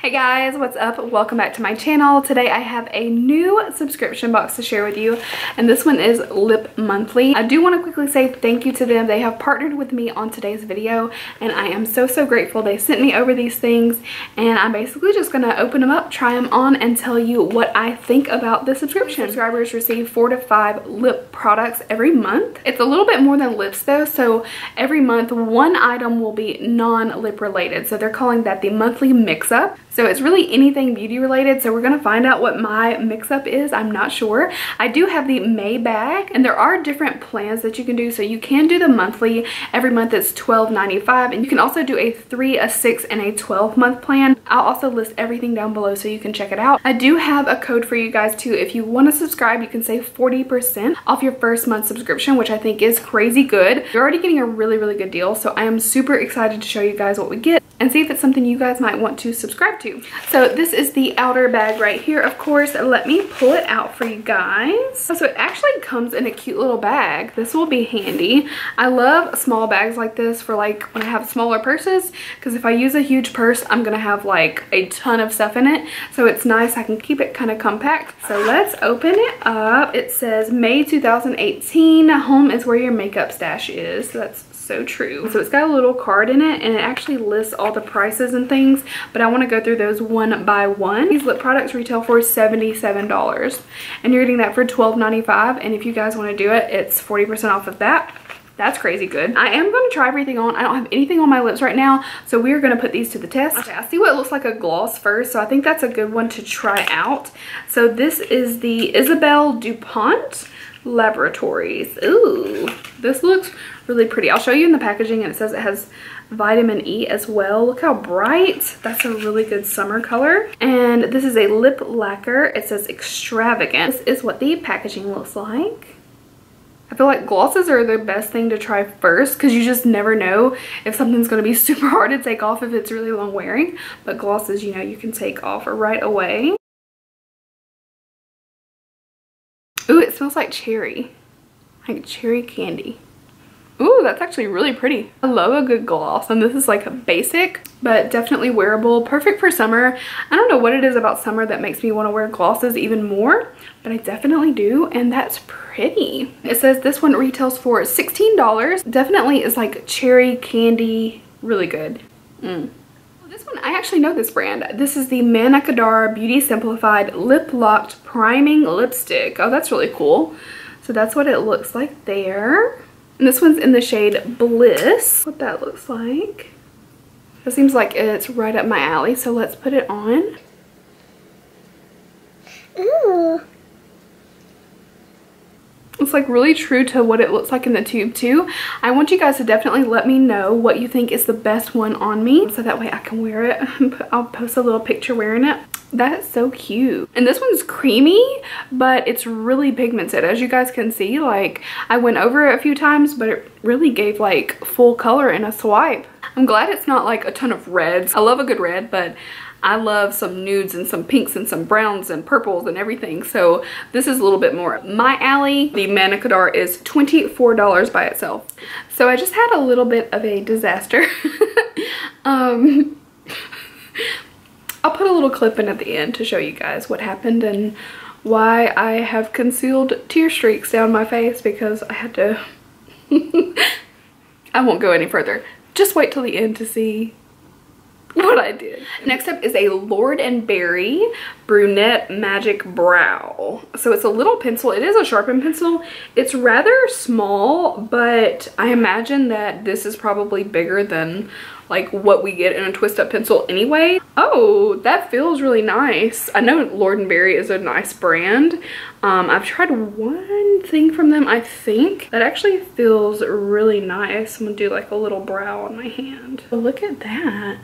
Hey guys, what's up? Welcome back to my channel. Today I have a new subscription box to share with you, and this one is Lip Monthly. I do want to quickly say thank you to them. They have partnered with me on today's video, and I am so grateful. They sent me over these things, and I'm basically just going to open them up, try them on, and tell you what I think about the subscription. Subscribers receive 4 to 5 lip products every month. It's a little bit more than lips though, so every month one item will be non-lip related. So they're calling that the monthly mix-up. So it's really anything beauty related. So we're going to find out what my mix-up is. I'm not sure. I do have the May bag, and there are different plans that you can do. So you can do the monthly. Every month it's $12.95, and you can also do a 3, a 6, and a 12-month plan. I'll also list everything down below so you can check it out. I do have a code for you guys too. If you want to subscribe, you can save 40% off your first month subscription, which I think is crazy good. You're already getting a really good deal. So I am super excited to show you guys what we get and see if it's something you guys might want to subscribe to. So this is the outer bag right here, of course. Let me pull it out for you guys. So it actually comes in a cute little bag. This will be handy. I love small bags like this for like when I have smaller purses, because if I use a huge purse, I'm gonna have like a ton of stuff in it. So it's nice, I can keep it kind of compact. So let's open it up. It says May 2018, home is where your makeup stash is. So that's so true. So it's got a little card in it, and it actually lists all the prices and things, but I want to go through those one by one. These lip products retail for $77, and you're getting that for $12.95, and if you guys want to do it, it's 40% off of that. That's crazy good. I am going to try everything on. I don't have anything on my lips right now, so we're going to put these to the test. Okay, I see what looks like a gloss first, so I think that's a good one to try out. So this is the Isabelle Dupont Laboratories. Ooh, this looks really pretty. I'll show you in the packaging, and it says it has vitamin E as well. Look how bright. That's a really good summer color. And this is a lip lacquer. It says extravagant. This is what the packaging looks like. I feel like glosses are the best thing to try first, because you just never know if something's going to be super hard to take off if it's really long wearing. But glosses, you know, you can take off right away. Ooh, it smells like cherry. Like cherry candy. Ooh, that's actually really pretty. I love a good gloss, and this is like a basic, but definitely wearable. Perfect for summer. I don't know what it is about summer that makes me want to wear glosses even more, but I definitely do, and that's pretty. It says this one retails for $16. Definitely is like cherry candy. Really good. This one, I actually know this brand. This is the Manna Kadar Beauty Simplified Lip Locked Priming Lipstick. Oh, that's really cool. So that's what it looks like there. And this one's in the shade Bliss. What that looks like. It seems like it's right up my alley, so let's put it on. Ooh. It's like really true to what it looks like in the tube too. I want you guys to definitely let me know what you think is the best one on me, so that way I can wear it. I'll post a little picture wearing it. That is so cute. And this one's creamy, but it's really pigmented. As you guys can see, like I went over it a few times, but it really gave like full color in a swipe. I'm glad it's not like a ton of reds. I love a good red, but I love some nudes and some pinks and some browns and purples and everything. So this is a little bit more my alley. The Manna Kadar is $24 by itself. So I just had a little bit of a disaster. I'll put a little clip in at the end to show you guys what happened and why I have concealed tear streaks down my face, because I had to. I won't go any further. Just wait till the end to see what I did. Next up is a Lord & Berry Brunette Magic Brow. So it's a little pencil. It is a sharpened pencil. It's rather small, but I imagine that this is probably bigger than like what we get in a twist up pencil anyway. Oh, that feels really nice. I know Lord & Berry is a nice brand. I've tried one thing from them, I think. That actually feels really nice. I'm gonna do like a little brow on my hand. Oh, look at that.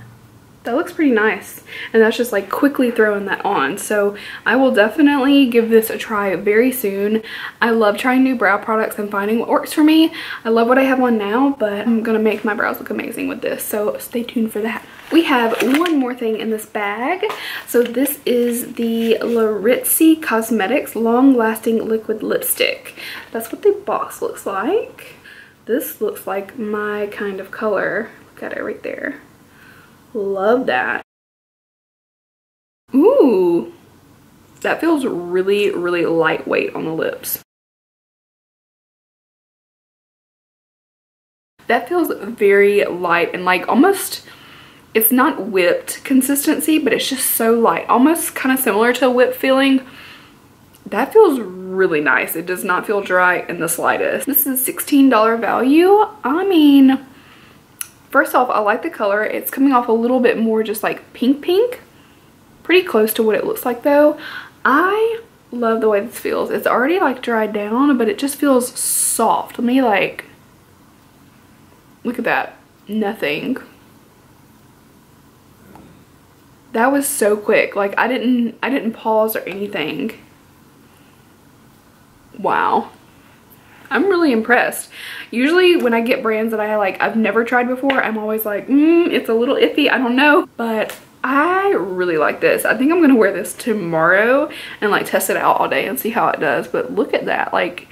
That looks pretty nice, and that's just like quickly throwing that on. So I will definitely give this a try very soon. I love trying new brow products and finding what works for me. I love what I have on now, but I'm gonna make my brows look amazing with this, so stay tuned for that. We have one more thing in this bag. So this is the Laritzy Cosmetics Long Lasting Liquid Lipstick. That's what the box looks like. This looks like my kind of color. Look Got it right there. Love that. Ooh, that feels really, really lightweight on the lips. That feels very light and like almost, it's not whipped consistency, but it's just so light. Almost kind of similar to a whip feeling. That feels really nice. It does not feel dry in the slightest. This is a $16 value. I mean, first off, I like the color. It's coming off a little bit more just like pink. Pretty close to what it looks like though. I love the way this feels. It's already like dried down, but it just feels soft. Let me like, look at that. Nothing. That was so quick. Like I didn't pause or anything. Wow. I'm really impressed. Usually when I get brands that I've never tried before, I'm always like, it's a little iffy, I don't know. But I really like this. I think I'm gonna wear this tomorrow and like test it out all day and see how it does. But look at that, like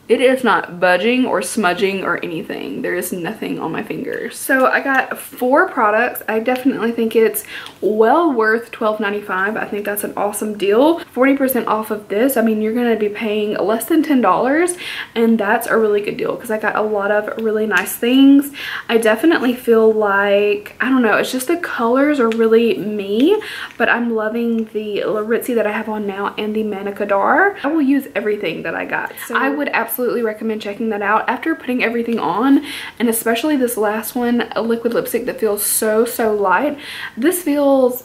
it is not budging or smudging or anything. There is nothing on my fingers. So I got 4 products. I definitely think it's well worth $12.95. I think that's an awesome deal. 40% off of this. I mean, you're gonna be paying less than $10 and that's a really good deal because I got a lot of really nice things. I definitely feel like, I don't know, it's just the colors are really me, but I'm loving the Laritzy that I have on now and the Manna Kadar. I will use everything that I got. So I would absolutely recommend checking that out after putting everything on, and especially this last one, a liquid lipstick that feels so light. This feels,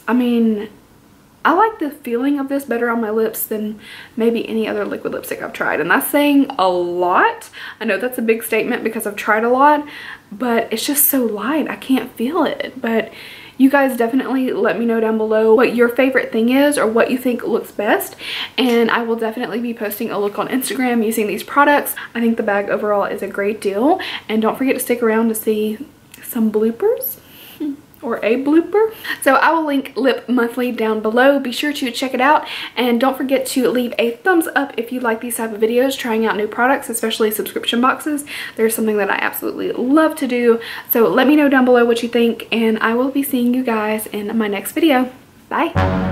I mean, I like the feeling of this better on my lips than maybe any other liquid lipstick I've tried, and that's saying a lot. I know that's a big statement because I've tried a lot, but it's just so light. I can't feel it. But you guys definitely let me know down below what your favorite thing is or what you think looks best. And I will definitely be posting a look on Instagram using these products. I think the bag overall is a great deal. And don't forget to stick around to see some bloopers. Or a blooper. So I will link Lip Monthly down below. Be sure to check it out, and don't forget to leave a thumbs up if you like these type of videos, trying out new products, especially subscription boxes. There's something that I absolutely love to do. So let me know down below what you think, and I will be seeing you guys in my next video. Bye.